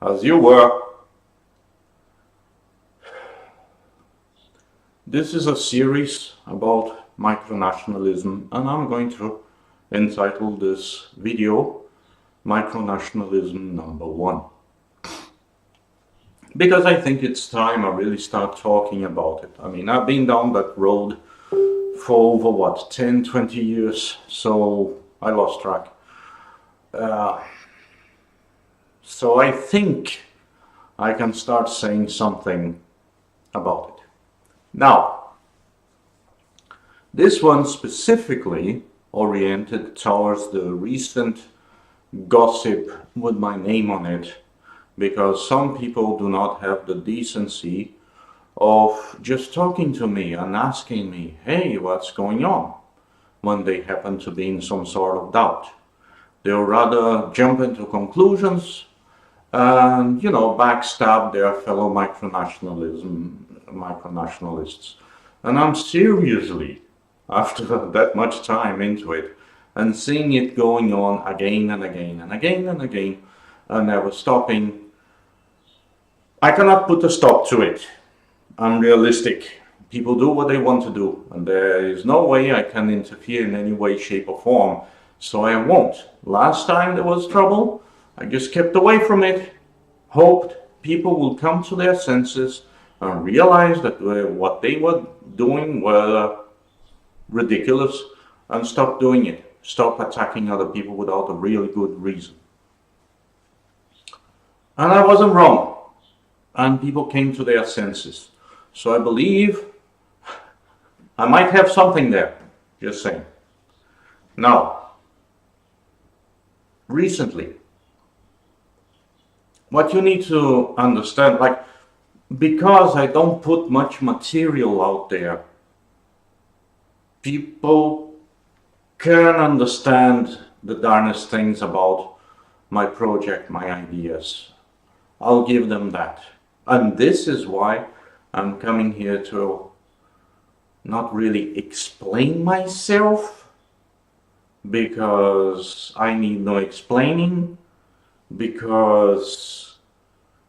as you were. This is a series about micronationalism, and I'm going to entitle this video Micronationalism number 1. Because I think it's time I really start talking about it. I mean, I've been down that road for over, what, 10, 20 years, so I lost track. So I think I can start saying something about it. Now, this one specifically oriented towards the recent gossip with my name on it, because some people do not have the decency of just talking to me and asking me, hey, what's going on, when they happen to be in some sort of doubt. They'll rather jump into conclusions and, you know, backstab their fellow micronationalists. And I'm seriously, after that much time into it, and seeing it going on again and again and again and again, and never stopping, I cannot put a stop to it. I'm realistic. People do what they want to do, and there is no way I can interfere in any way, shape or form, so I won't. Last time there was trouble, I just kept away from it, hoped people will come to their senses and realize that what they were doing were ridiculous, and stop doing it. Stop attacking other people without a really good reason. And I wasn't wrong, and people came to their senses. So I believe I might have something there, just saying. Now, recently, what you need to understand, like, because I don't put much material out there, people can understand the darnest things about my project, my ideas. I'll give them that. And this is why I'm coming here to not really explain myself, because I need no explaining, because,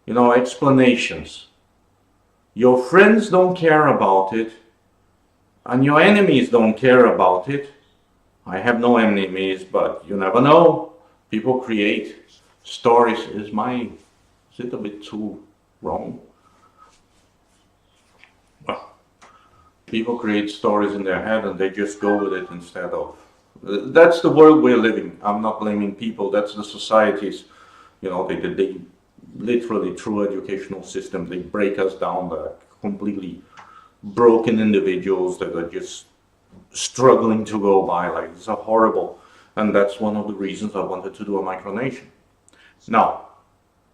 you know, explanations. Your friends don't care about it, and your enemies don't care about it. I have no enemies, but you never know. People create stories. Is it a bit too wrong? Well, people create stories in their head and they just go with it instead of. That's the world we're living. I'm not blaming people. That's the societies. You know, they literally, through educational system, they break us down. They're completely broken individuals that are just struggling to go by. Like, it's a horrible. And that's one of the reasons I wanted to do a micronation. Now,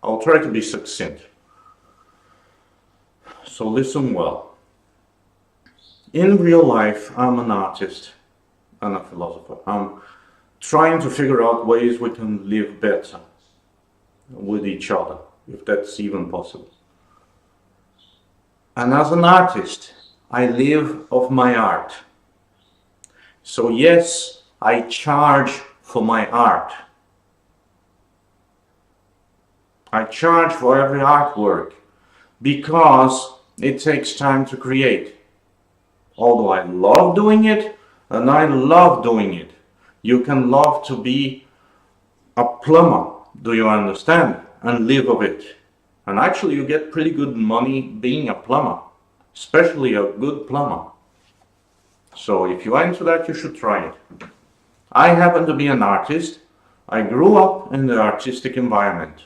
I'll try to be succinct. So listen well. In real life, I'm an artist and a philosopher. I'm trying to figure out ways we can live better with each other, if that's even possible. And as an artist, I live of my art. So yes, I charge for my art. I charge for every artwork because it takes time to create. Although I love doing it, and I love doing it. You can love to be a plumber, do you understand? And live of it. And actually you get pretty good money being a plumber, especially a good plumber. So if you are into that, you should try it. I happen to be an artist. I grew up in the artistic environment.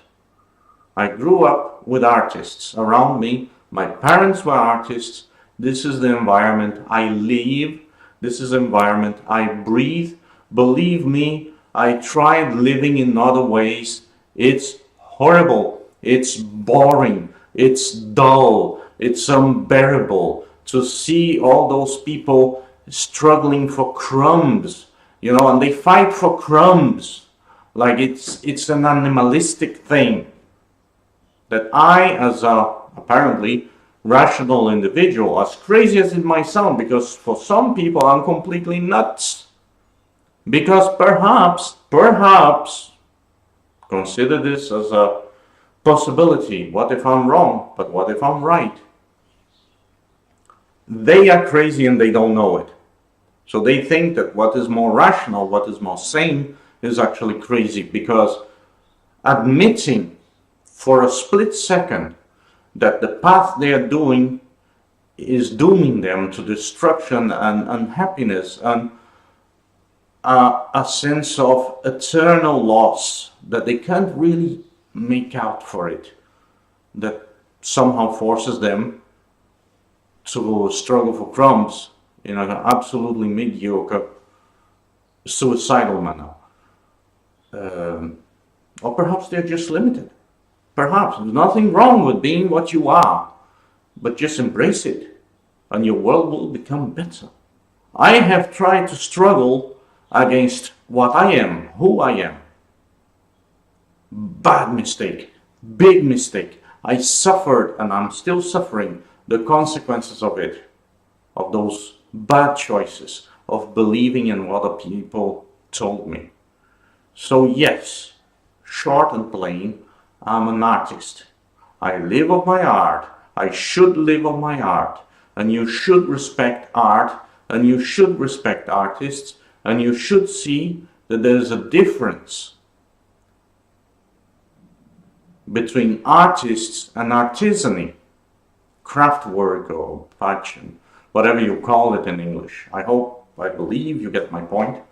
I grew up with artists around me. My parents were artists. This is the environment I live. This is the environment I breathe. Believe me, I tried living in other ways. It's horrible. It's boring. It's dull. It's unbearable to see all those people struggling for crumbs, you know, and they fight for crumbs. Like it's an animalistic thing that I, as a apparently rational individual, as crazy as it might sound, because for some people I'm completely nuts, because perhaps consider this as a possibility. What if I'm wrong? But what if I'm right? They are crazy and they don't know it. So they think that what is more rational, what is more sane, is actually crazy, because admitting for a split second that the path they are doing is dooming them to destruction and unhappiness and a sense of eternal loss that they can't really make out for it, that somehow forces them to struggle for crumbs in an absolutely mediocre, suicidal manner. Or perhaps they're just limited. Perhaps there's nothing wrong with being what you are, but just embrace it and your world will become better. I have tried to struggle against what I am, who I am. Bad mistake, big mistake. I suffered and I'm still suffering the consequences of it, of those bad choices, of believing in what other people told me. So yes, short and plain, I'm an artist. I live of my art. I should live of my art. And you should respect art, and you should respect artists, and you should see that there's a difference between artists and artisany, craftwork or passion, whatever you call it in English. I believe you get my point.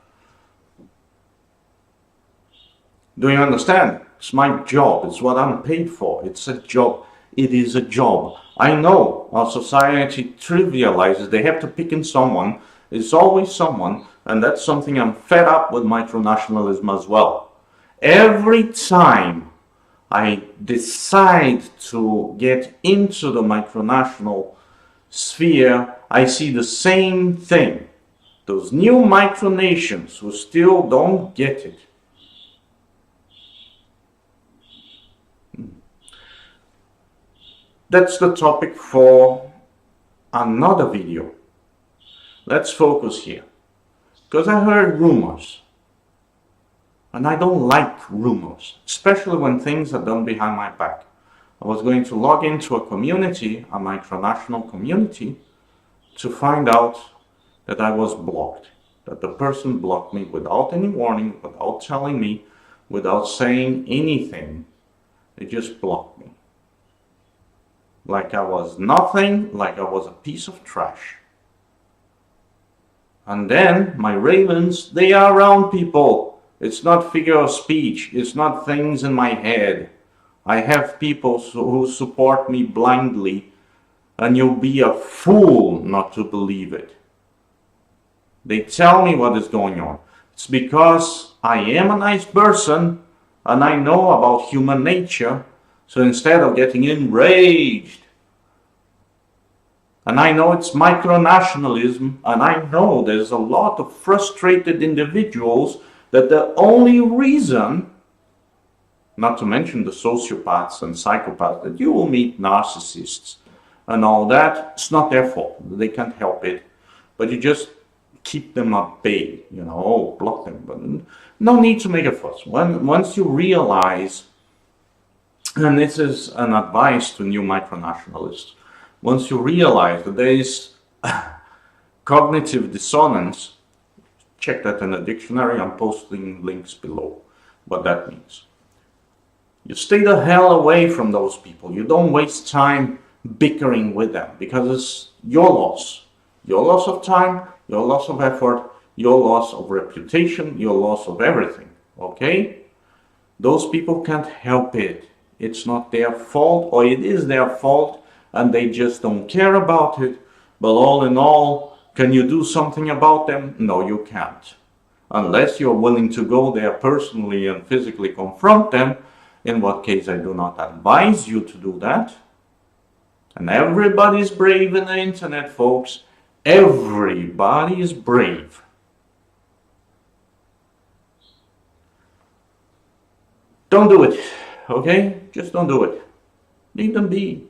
Do you understand? It's my job. It's what I'm paid for. It's a job. It is a job. I know our society trivializes. They have to pick in someone. It's always someone. And that's something I'm fed up with micronationalism as well. Every time I decide to get into the micronational sphere, I see the same thing. Those new micronations who still don't get it. That's the topic for another video. Let's focus here. Because I heard rumors. And I don't like rumors, especially when things are done behind my back. I was going to log into a community, a micronational community, to find out that I was blocked. That the person blocked me without any warning, without telling me, without saying anything. They just blocked me. Like I was nothing, like I was a piece of trash. And then my ravens, they are around people. It's not figure of speech. It's not things in my head. I have people who support me blindly, and you'll be a fool not to believe it. They tell me what is going on. It's because I am a nice person, and I know about human nature. So instead of getting enraged, and I know it's micronationalism, and I know there's a lot of frustrated individuals that the only reason, not to mention the sociopaths and psychopaths, that you will meet narcissists and all that, it's not their fault. They can't help it. But you just keep them at bay, block them. But no need to make a fuss. Once you realize, and this is an advice to new micronationalists, once you realize that there is cognitive dissonance, check that in a dictionary. I'm posting links below what that means. You stay the hell away from those people. You don't waste time bickering with them, because it's your loss. Your loss of time, your loss of effort, your loss of reputation, your loss of everything. Okay? Those people can't help it. It's not their fault, or it is their fault, and they just don't care about it. But all in all, can you do something about them? No, you can't. Unless you're willing to go there personally and physically confront them, in what case I do not advise you to do that. And everybody's brave in the internet, folks. Everybody is brave. Don't do it, okay? Just don't do it. Leave them be.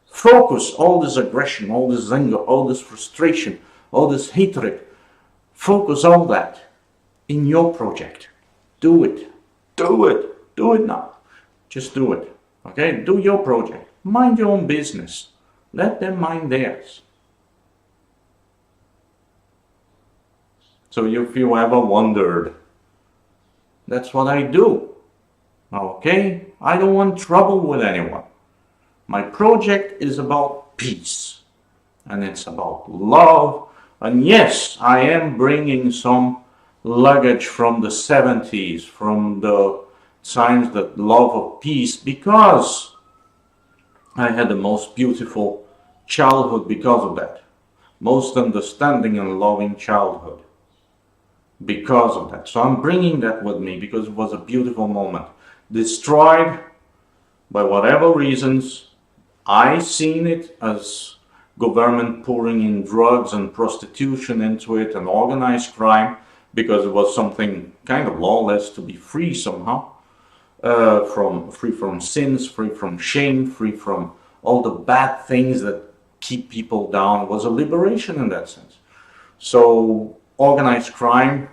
Focus all this aggression, all this anger, all this frustration, all this hatred. Focus all that in your project. Do it. Do it. Do it now. Just do it. Okay? Do your project. Mind your own business. Let them mind theirs. So if you ever wondered, that's what I do. Okay? I don't want trouble with anyone. My project is about peace. And it's about love. And yes, I am bringing some luggage from the 70s, from the times that love of peace, because I had the most beautiful childhood because of that. Most understanding and loving childhood because of that. So I'm bringing that with me because it was a beautiful moment. Destroyed by whatever reasons. I seen it as government pouring in drugs and prostitution into it and organized crime, because it was something kind of lawless to be free somehow, free from sins, free from shame, free from all the bad things that keep people down. It was a liberation in that sense. So organized crime,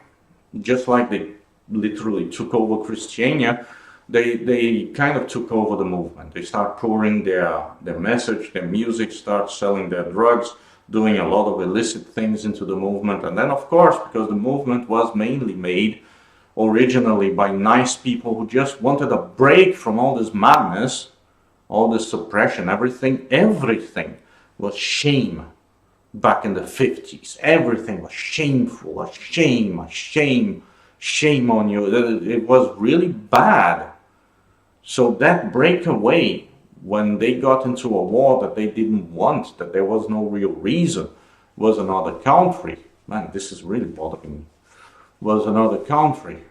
just like they literally took over Christiania, they kind of took over the movement. They start pouring their message, their music, start selling their drugs, doing a lot of illicit things into the movement. And then, of course, because the movement was mainly made originally by nice people who just wanted a break from all this madness, all this suppression, everything was shame. Back in the 50s, everything was shameful, a shame on you. It was really bad. So that breakaway, when they got into a war that they didn't want, that there was no real reason, was another country. Man, this is really bothering me. Was another country.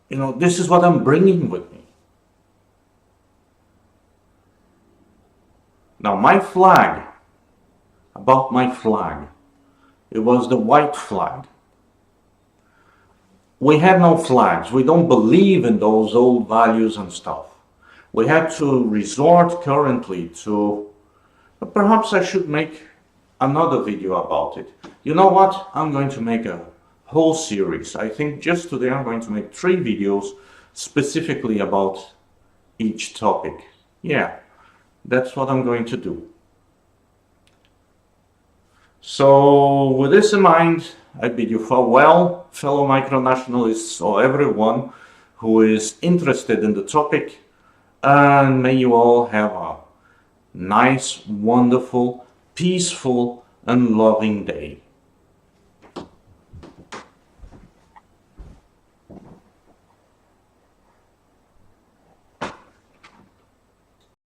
You know, this is what I'm bringing with me. Now my flag, about my flag, it was the white flag. We had no flags. We don't believe in those old values and stuff. We had to resort currently to, perhaps I should make another video about it. You know what? I'm going to make a whole series. I think just today I'm going to make 3 videos specifically about each topic. Yeah. That's what I'm going to do. So with this in mind, I bid you farewell, fellow micronationalists, or everyone who is interested in the topic, and may you all have a nice, wonderful, peaceful, and loving day.